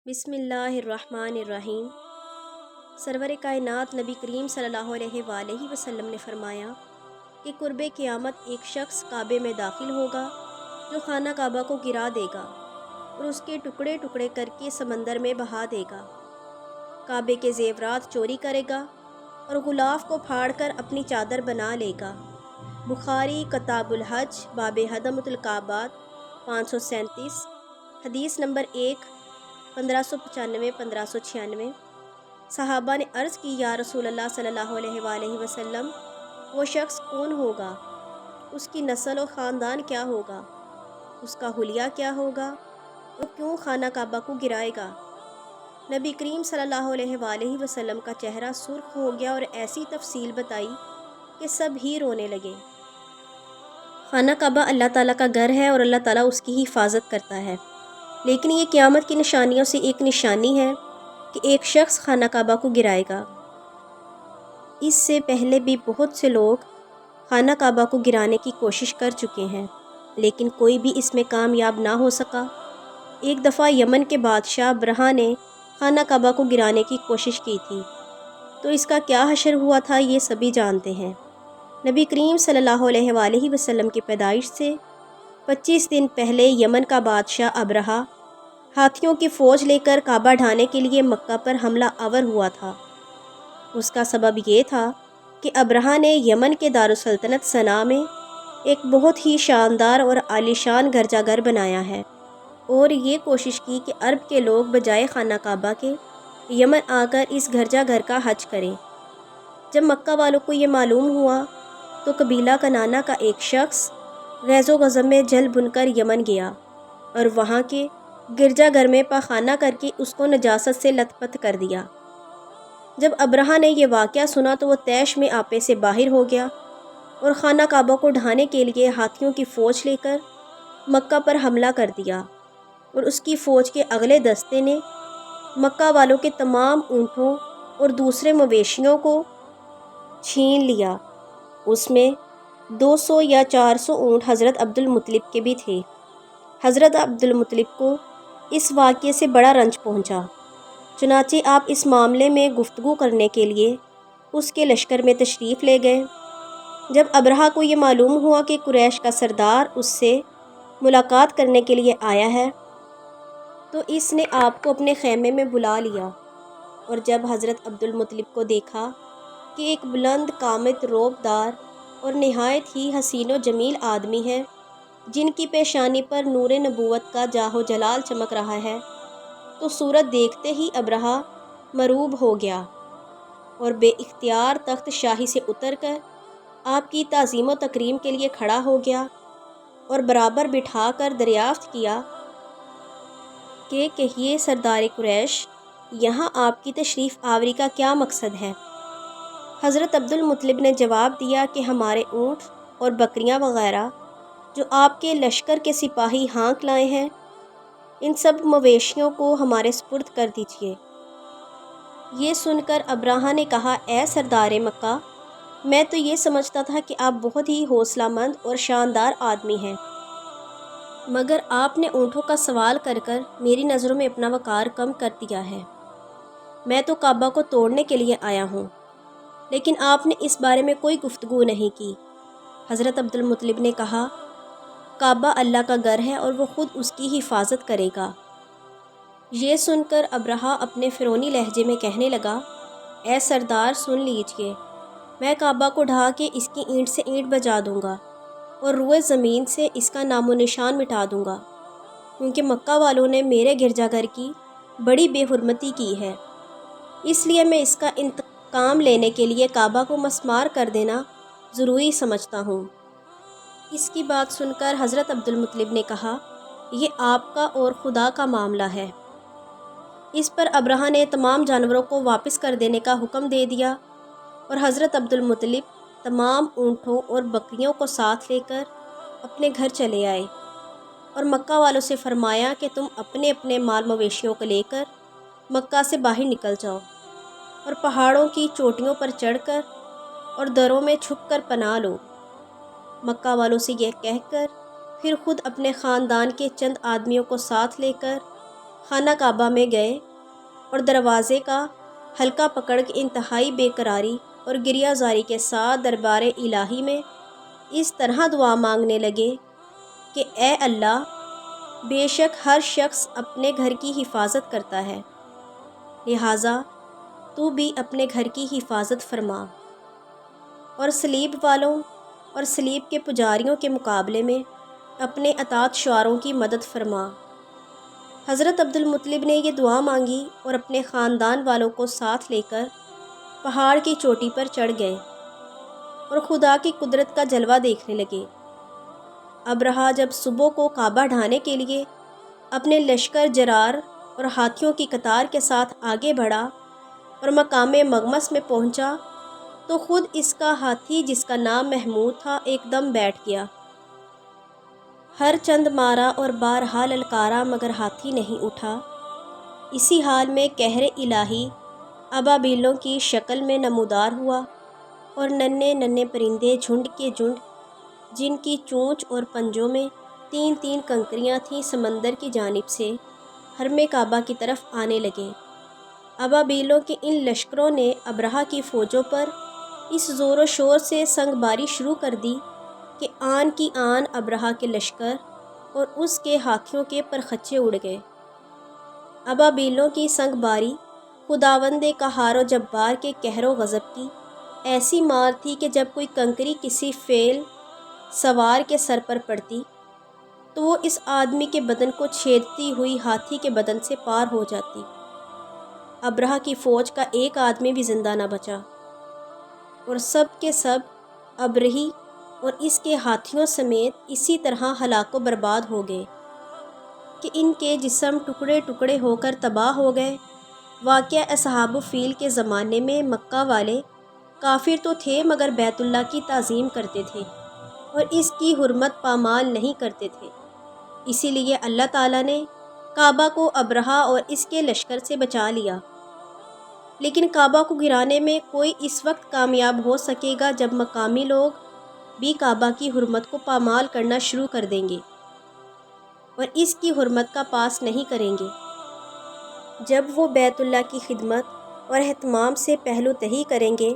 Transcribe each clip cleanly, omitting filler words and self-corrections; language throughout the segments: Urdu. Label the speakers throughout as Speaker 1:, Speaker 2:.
Speaker 1: بسم اللہ الرحمن الرحیم۔ سرور کائنات نبی کریم صلی اللہ علیہ وآلہ وسلم نے فرمایا کہ قرب قیامت ایک شخص کعبے میں داخل ہوگا جو خانہ کعبہ کو گرا دے گا اور اس کے ٹکڑے ٹکڑے کر کے سمندر میں بہا دے گا، کعبے کے زیورات چوری کرے گا اور غلاف کو پھاڑ کر اپنی چادر بنا لے گا۔ بخاری کتاب الحج باب ہدمۃ الکعبات 537، حدیث نمبر 1595-1596۔ صحابہ نے عرض کی، یا رسول اللہ صلی اللہ علیہ وآلہ وسلم، وہ شخص کون ہوگا؟ اس کی نسل و خاندان کیا ہوگا؟ اس کا حلیہ کیا ہوگا؟ وہ کیوں خانہ کعبہ کو گرائے گا؟ نبی کریم صلی اللہ علیہ وآلہ وسلم کا چہرہ سرخ ہو گیا اور ایسی تفصیل بتائی کہ سب ہی رونے لگے۔ خانہ کعبہ اللہ تعالیٰ کا گھر ہے اور اللہ تعالیٰ اس کی حفاظت کرتا ہے، لیکن یہ قیامت کی نشانیوں سے ایک نشانی ہے کہ ایک شخص خانہ کعبہ کو گرائے گا۔ اس سے پہلے بھی بہت سے لوگ خانہ کعبہ کو گرانے کی کوشش کر چکے ہیں، لیکن کوئی بھی اس میں کامیاب نہ ہو سکا۔ ایک دفعہ یمن کے بادشاہ ابرہہ نے خانہ کعبہ کو گرانے کی کوشش کی تھی، تو اس کا کیا حشر ہوا تھا یہ سبھی جانتے ہیں۔ نبی کریم صلی اللہ علیہ وآلہ وسلم کی پیدائش سے 25 دن پہلے یمن کا بادشاہ ابرہہ ہاتھیوں کی فوج لے کر کعبہ ڈھانے کے لیے مکہ پر حملہ آور ہوا تھا۔ اس کا سبب یہ تھا کہ ابرہہ نے یمن کے دارالسلطنت صنعا میں ایک بہت ہی شاندار اور عالیشان گرجا گھر بنایا ہے، اور یہ کوشش کی کہ عرب کے لوگ بجائے خانہ کعبہ کے یمن آ کر اس گرجا گھر کا حج کریں۔ جب مکہ والوں کو یہ معلوم ہوا تو قبیلہ کنانہ کا ایک شخص غیظ و غضب میں جل بن کر یمن گیا اور وہاں کے گرجا گھر میں پاخانہ کر کے اس کو نجاست سے لت پت کر دیا۔ جب ابرہہ نے یہ واقعہ سنا تو وہ طیش میں آپے سے باہر ہو گیا اور خانہ کعبہ کو ڈھانے کے لیے ہاتھیوں کی فوج لے کر مکہ پر حملہ کر دیا، اور اس کی فوج کے اگلے دستے نے مکہ والوں کے تمام اونٹوں اور دوسرے مویشیوں کو چھین لیا۔ اس میں 200 یا 400 اونٹ حضرت عبدالمطلب کے بھی تھے۔ حضرت عبدالمطلب کو اس واقعے سے بڑا رنج پہنچا، چنانچہ آپ اس معاملے میں گفتگو کرنے کے لیے اس کے لشکر میں تشریف لے گئے۔ جب ابرہہ کو یہ معلوم ہوا کہ قریش کا سردار اس سے ملاقات کرنے کے لیے آیا ہے تو اس نے آپ کو اپنے خیمے میں بلا لیا، اور جب حضرت عبدالمطلب کو دیکھا کہ ایک بلند قامت روب دار اور نہایت ہی حسین و جمیل آدمی ہے جن کی پیشانی پر نور نبوت کا جاہ و جلال چمک رہا ہے، تو صورت دیکھتے ہی ابرہہ مروب ہو گیا اور بے اختیار تخت شاہی سے اتر کر آپ کی تعظیم و تکریم کے لیے کھڑا ہو گیا اور برابر بٹھا کر دریافت کیا کہ کہیے سردار قریش، یہاں آپ کی تشریف آوری کا کیا مقصد ہے؟ حضرت عبدالمطلب نے جواب دیا کہ ہمارے اونٹ اور بکریاں وغیرہ جو آپ کے لشکر کے سپاہی ہانک لائے ہیں، ان سب مویشیوں کو ہمارے سپرد کر دیجیے۔ یہ سن کر ابرہہ نے کہا، اے سردار مکہ، میں تو یہ سمجھتا تھا کہ آپ بہت ہی حوصلہ مند اور شاندار آدمی ہیں، مگر آپ نے اونٹوں کا سوال کر کر میری نظروں میں اپنا وقار کم کر دیا ہے۔ میں تو کعبہ کو توڑنے کے لیے آیا ہوں، لیکن آپ نے اس بارے میں کوئی گفتگو نہیں کی۔ حضرت عبدالمطلب نے کہا، کعبہ اللہ کا گھر ہے اور وہ خود اس کی حفاظت کرے گا۔ یہ سن کر ابرہہ اپنے فرعونی لہجے میں کہنے لگا، اے سردار سن لیجئے، میں کعبہ کو ڈھا کے اس کی اینٹ سے اینٹ بجا دوں گا اور روئے زمین سے اس کا نام و نشان مٹا دوں گا، کیونکہ مکہ والوں نے میرے گرجا گھر کی بڑی بے حرمتی کی ہے، اس لیے میں اس کا انتقام لینے کے لیے کعبہ کو مسمار کر دینا ضروری سمجھتا ہوں۔ اس کی بات سن کر حضرت عبدالمطلب نے کہا، یہ آپ کا اور خدا کا معاملہ ہے۔ اس پر ابرہہ نے تمام جانوروں کو واپس کر دینے کا حکم دے دیا، اور حضرت عبدالمطلب تمام اونٹوں اور بکریوں کو ساتھ لے کر اپنے گھر چلے آئے، اور مکہ والوں سے فرمایا کہ تم اپنے اپنے مال مویشیوں کو لے کر مکہ سے باہر نکل جاؤ، اور پہاڑوں کی چوٹیوں پر چڑھ کر اور دروں میں چھپ کر پناہ لو۔ مکہ والوں سے یہ کہہ کر پھر خود اپنے خاندان کے چند آدمیوں کو ساتھ لے کر خانہ کعبہ میں گئے اور دروازے کا حلقہ پکڑ کے انتہائی بے قراری اور گریہ زاری کے ساتھ دربار الہی میں اس طرح دعا مانگنے لگے کہ اے اللہ، بے شک ہر شخص اپنے گھر کی حفاظت کرتا ہے، لہٰذا تو بھی اپنے گھر کی حفاظت فرما، اور صلیب والوں اور صلیب کے پجاریوں کے مقابلے میں اپنے اطاعت شعاروں کی مدد فرما۔ حضرت عبد المطلب نے یہ دعا مانگی اور اپنے خاندان والوں کو ساتھ لے کر پہاڑ کی چوٹی پر چڑھ گئے اور خدا کی قدرت کا جلوہ دیکھنے لگے۔ ابرہہ جب صبح کو کعبہ ڈھانے کے لیے اپنے لشکر جرار اور ہاتھیوں کی قطار کے ساتھ آگے بڑھا اور مقام مغمس میں پہنچا تو خود اس کا ہاتھی، جس کا نام محمود تھا، ایک دم بیٹھ گیا۔ ہر چند مارا اور بارہا للکارا مگر ہاتھی نہیں اٹھا۔ اسی حال میں قہر الہی ابابیلوں کی شکل میں نمودار ہوا اور ننھے ننھے پرندے جھنڈ کے جھنڈ، جن کی چونچ اور پنجوں میں 3 کنکریاں تھیں، سمندر کی جانب سے حرم کعبہ کی طرف آنے لگے۔ ابابیلوں کے ان لشکروں نے ابرہہ کی فوجوں پر اس زور و شور سے سنگ باری شروع کر دی کہ آن کی آن ابرہہ کے لشکر اور اس کے ہاتھیوں کے پرخچے اڑ گئے۔ ابابیلوں کی سنگ باری خداوند قہار و جبار کے قہر و غضب کی ایسی مار تھی کہ جب کوئی کنکری کسی فیل سوار کے سر پر پڑتی تو وہ اس آدمی کے بدن کو چھیدتی ہوئی ہاتھی کے بدن سے پار ہو جاتی۔ ابرہہ کی فوج کا ایک آدمی بھی زندہ نہ بچا، اور سب کے سب ابرہی اور اس کے ہاتھیوں سمیت اسی طرح ہلاک و برباد ہو گئے کہ ان کے جسم ٹکڑے ٹکڑے ہو کر تباہ ہو گئے۔ واقعہ اصحاب الفیل کے زمانے میں مکہ والے کافر تو تھے مگر بیت اللہ کی تعظیم کرتے تھے اور اس کی حرمت پامال نہیں کرتے تھے، اسی لیے اللہ تعالیٰ نے کعبہ کو ابرہہ اور اس کے لشکر سے بچا لیا۔ لیکن کعبہ کو گرانے میں کوئی اس وقت کامیاب ہو سکے گا جب مقامی لوگ بھی کعبہ کی حرمت کو پامال کرنا شروع کر دیں گے اور اس کی حرمت کا پاس نہیں کریں گے۔ جب وہ بیت اللہ کی خدمت اور اہتمام سے پہلو تہی کریں گے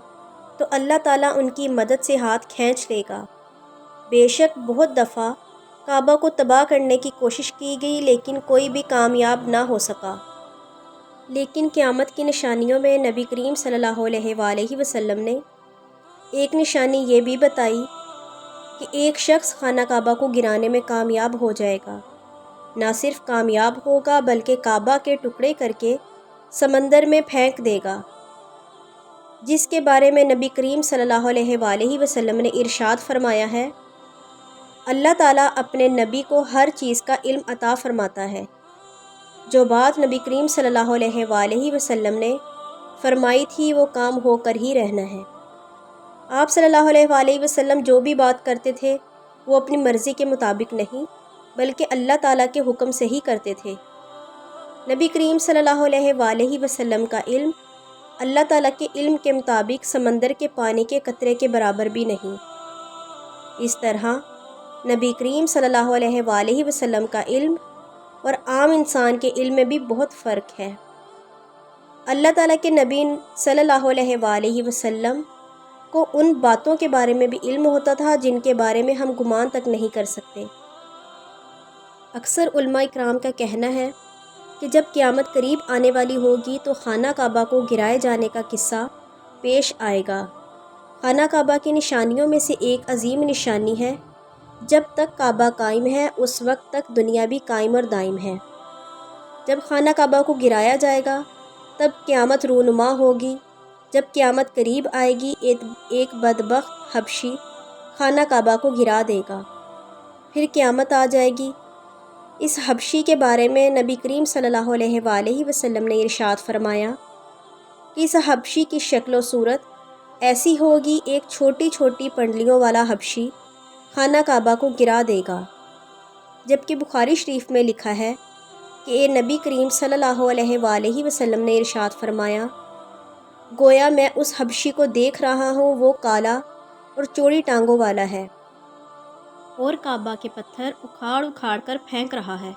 Speaker 1: تو اللہ تعالیٰ ان کی مدد سے ہاتھ کھینچ لے گا۔ بے شک بہت دفعہ کعبہ کو تباہ کرنے کی کوشش کی گئی لیکن کوئی بھی کامیاب نہ ہو سکا۔ لیکن قیامت کی نشانیوں میں نبی کریم صلی اللہ علیہ وآلہ وسلم نے ایک نشانی یہ بھی بتائی کہ ایک شخص خانہ کعبہ کو گرانے میں کامیاب ہو جائے گا، نہ صرف کامیاب ہوگا بلکہ کعبہ کے ٹکڑے کر کے سمندر میں پھینک دے گا، جس کے بارے میں نبی کریم صلی اللہ علیہ وآلہ وسلم نے ارشاد فرمایا ہے، اللہ تعالیٰ اپنے نبی کو ہر چیز کا علم عطا فرماتا ہے۔ جو بات نبی کریم صلی اللہ علیہ وآلہ وسلم نے فرمائی تھی وہ کام ہو کر ہی رہنا ہے۔ آپ صلی اللہ علیہ وآلہ وسلم جو بھی بات کرتے تھے وہ اپنی مرضی کے مطابق نہیں بلکہ اللہ تعالیٰ کے حکم سے ہی کرتے تھے۔ نبی کریم صلی اللہ علیہ وآلہ وسلم کا علم اللہ تعالیٰ کے علم کے مطابق سمندر کے پانی کے قطرے کے برابر بھی نہیں۔ اس طرح نبی کریم صلی اللہ علیہ وآلہ وسلم کا علم اور عام انسان کے علم میں بھی بہت فرق ہے۔ اللہ تعالیٰ کے نبی صلی اللہ علیہ وآلہ وسلم کو ان باتوں کے بارے میں بھی علم ہوتا تھا جن کے بارے میں ہم گمان تک نہیں کر سکتے۔ اکثر علماء اکرام کا کہنا ہے کہ جب قیامت قریب آنے والی ہوگی تو خانہ کعبہ کو گرائے جانے کا قصہ پیش آئے گا۔ خانہ کعبہ کی نشانیوں میں سے ایک عظیم نشانی ہے، جب تک کعبہ قائم ہے اس وقت تک دنیا بھی قائم اور دائم ہے۔ جب خانہ کعبہ کو گرایا جائے گا تب قیامت رونما ہوگی۔ جب قیامت قریب آئے گی ایک بدبخت حبشی خانہ کعبہ کو گرا دے گا، پھر قیامت آ جائے گی۔ اس حبشی کے بارے میں نبی کریم صلی اللہ علیہ وآلہ وسلم نے ارشاد فرمایا کہ اس حبشی کی شکل و صورت ایسی ہوگی، ایک چھوٹی چھوٹی پنڈلیوں والا حبشی خانہ کعبہ کو گرا دے گا، جبکہ بخاری شریف میں لکھا ہے کہ اے نبی کریم صلی اللہ علیہ وآلہ وسلم نے ارشاد فرمایا، گویا میں اس حبشی کو دیکھ رہا ہوں، وہ کالا اور چوڑی ٹانگوں والا ہے اور کعبہ کے پتھر اکھاڑ اکھاڑ کر پھینک رہا ہے۔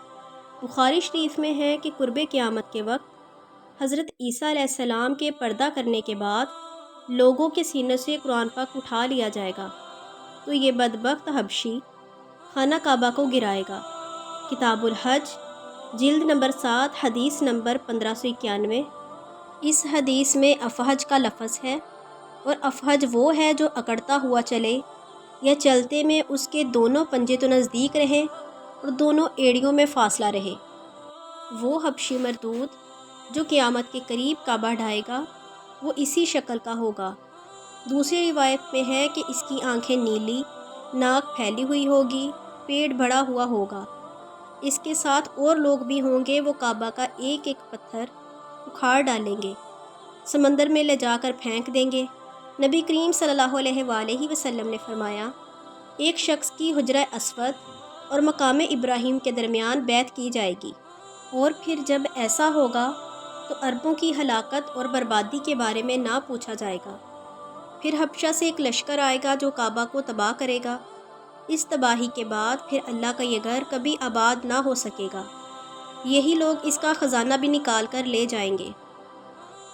Speaker 1: بخاری شریف میں ہے کہ قرب قیامت کے وقت حضرت عیسیٰ علیہ السلام کے پردہ کرنے کے بعد لوگوں کے سینوں سے قرآن پاک اٹھا لیا جائے گا تو یہ بدبخت حبشی خانہ کعبہ کو گرائے گا۔ کتاب الحج جلد نمبر 7 حدیث نمبر 1591۔ اس حدیث میں افحج کا لفظ ہے، اور افحج وہ ہے جو اکڑتا ہوا چلے یا چلتے میں اس کے دونوں پنجے تو نزدیک رہیں اور دونوں ایڑیوں میں فاصلہ رہے۔ وہ حبشی مردود جو قیامت کے قریب کعبہ ڈھائے گا وہ اسی شکل کا ہوگا۔ دوسری روایت میں ہے کہ اس کی آنکھیں نیلی، ناک پھیلی ہوئی ہوگی، پیٹ بڑا ہوا ہوگا۔ اس کے ساتھ اور لوگ بھی ہوں گے، وہ کعبہ کا ایک ایک پتھر اکھاڑ ڈالیں گے، سمندر میں لے جا کر پھینک دیں گے۔ نبی کریم صلی اللہ علیہ وآلہ وسلم نے فرمایا، ایک شخص کی حجرہ اسود اور مقام ابراہیم کے درمیان بیعت کی جائے گی، اور پھر جب ایسا ہوگا تو عربوں کی ہلاکت اور بربادی کے بارے میں نہ پوچھا جائے گا۔ پھر حبشہ سے ایک لشکر آئے گا جو کعبہ کو تباہ کرے گا۔ اس تباہی کے بعد پھر اللہ کا یہ گھر کبھی آباد نہ ہو سکے گا۔ یہی لوگ اس کا خزانہ بھی نکال کر لے جائیں گے۔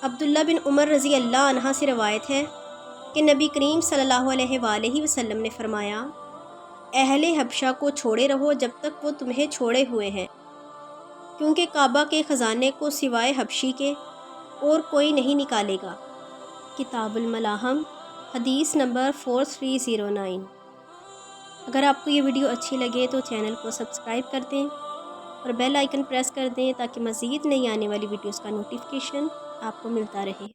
Speaker 1: عبداللہ بن عمر رضی اللہ عنہ سے روایت ہے کہ نبی کریم صلی اللہ علیہ وآلہ وسلم نے فرمایا، اہل حبشہ کو چھوڑے رہو جب تک وہ تمہیں چھوڑے ہوئے ہیں، کیونکہ کعبہ کے خزانے کو سوائے حبشی کے اور کوئی نہیں نکالے گا۔ کتاب الملاحم حدیث نمبر 4309۔ اگر آپ کو یہ ویڈیو اچھی لگے تو چینل کو سبسکرائب کر دیں اور بیل آئیکن پریس کر دیں تاکہ مزید نئی آنے والی ویڈیوز کا نوٹیفیکیشن آپ کو ملتا رہے۔